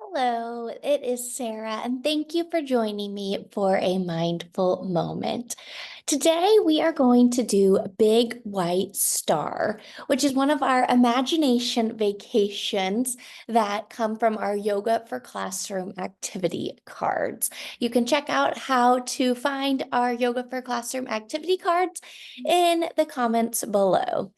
Hello, it is Sarah, and thank you for joining me for a mindful moment. Today, we are going to do Big White Star, which is one of our imagination vacations that come from our Yoga for Classroom activity cards. You can check out how to find our Yoga for Classroom activity cards in the comments below.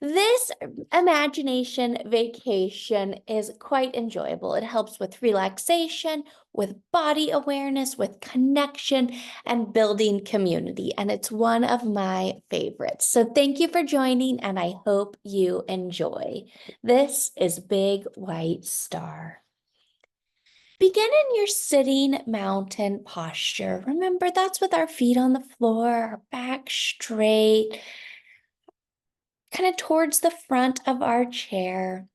This imagination vacation is quite enjoyable. It helps with relaxation, with body awareness, with connection, and building community. And it's one of my favorites. So thank you for joining, and I hope you enjoy. This is Big White Star. Begin in your sitting mountain posture. Remember, that's with our feet on the floor, our back straight, kind of towards the front of our chair.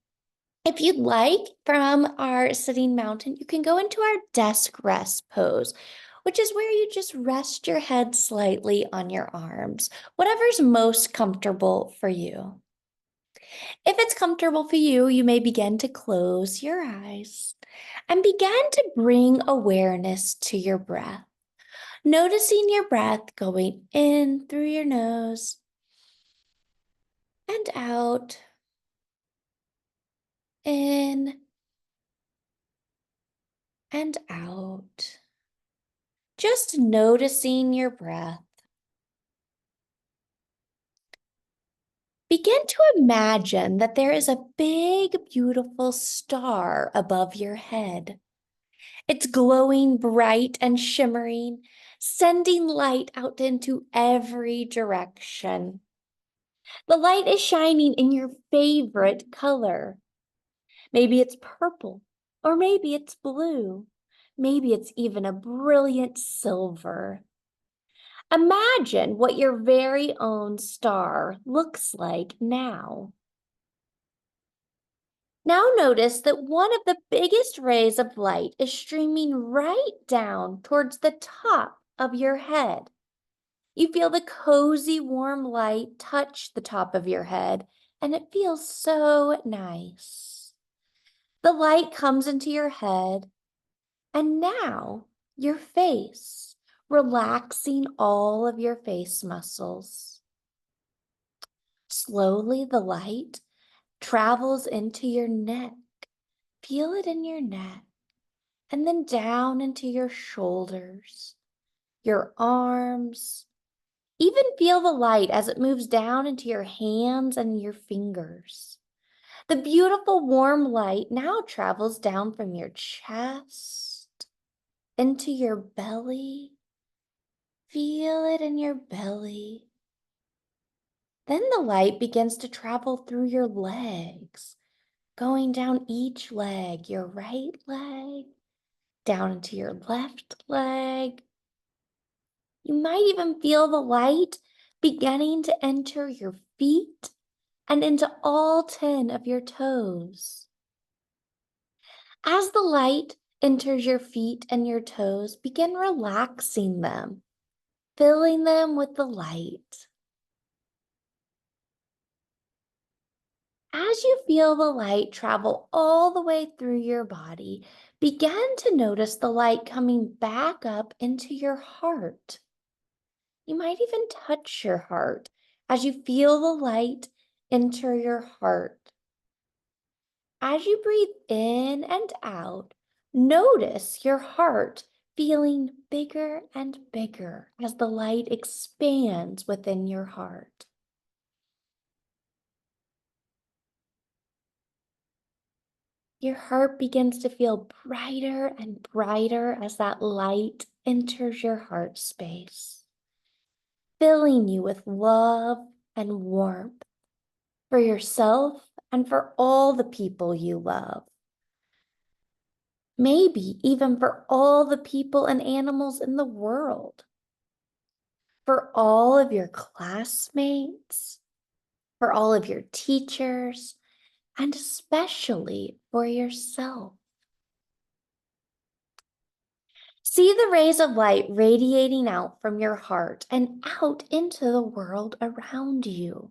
If you'd like, from our sitting mountain, you can go into our desk rest pose, which is where you just rest your head slightly on your arms, whatever's most comfortable for you. If it's comfortable for you, you may begin to close your eyes and begin to bring awareness to your breath, noticing your breath going in through your nose and out, in and out. Just noticing your breath. Begin to imagine that there is a big, beautiful star above your head. It's glowing bright and shimmering, sending light out into every direction. The light is shining in your favorite color. Maybe it's purple, or maybe it's blue. Maybe it's even a brilliant silver. Imagine what your very own star looks like now. Now notice that one of the biggest rays of light is streaming right down towards the top of your head. You feel the cozy, warm light touch the top of your head, and it feels so nice. The light comes into your head, and now your face, relaxing all of your face muscles. Slowly, the light travels into your neck. Feel it in your neck, and then down into your shoulders, your arms. Even feel the light as it moves down into your hands and your fingers. The beautiful warm light now travels down from your chest into your belly. Feel it in your belly. Then the light begins to travel through your legs, going down each leg, your right leg, down into your left leg. You might even feel the light beginning to enter your feet and into all 10 of your toes. As the light enters your feet and your toes, begin relaxing them, filling them with the light. As you feel the light travel all the way through your body, begin to notice the light coming back up into your heart. You might even touch your heart as you feel the light enter your heart. As you breathe in and out, notice your heart feeling bigger and bigger as the light expands within your heart. Your heart begins to feel brighter and brighter as that light enters your heart space, filling you with love and warmth for yourself and for all the people you love. Maybe even for all the people and animals in the world. For all of your classmates, for all of your teachers, and especially for yourself. See the rays of light radiating out from your heart and out into the world around you.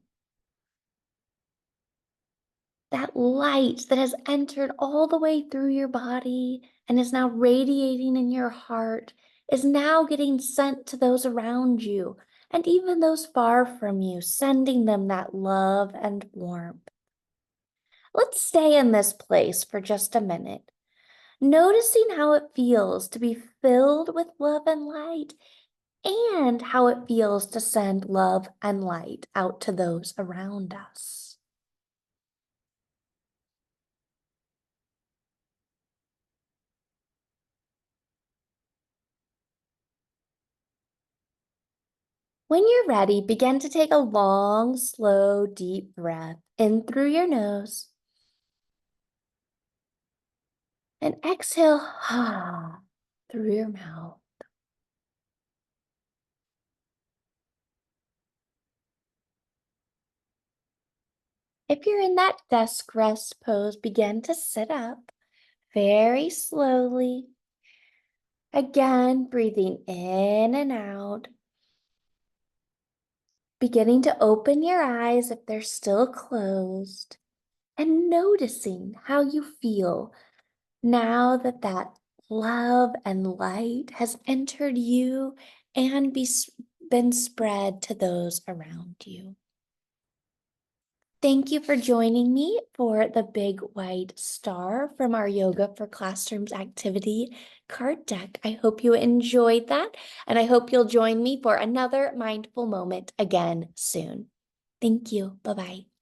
That light that has entered all the way through your body and is now radiating in your heart is now getting sent to those around you and even those far from you, sending them that love and warmth. Let's stay in this place for just a minute, noticing how it feels to be filled with love and light and how it feels to send love and light out to those around us. When you're ready, begin to take a long, slow, deep breath in through your nose and exhale through your mouth. If you're in that desk rest pose, begin to sit up very slowly. Again, breathing in and out. Beginning to open your eyes if they're still closed and noticing how you feel now that that love and light has entered you and been spread to those around you. Thank you for joining me for the big white star from our Yoga for Classrooms activity card deck. I hope you enjoyed that, and I hope you'll join me for another mindful moment again soon. Thank you. Bye-bye.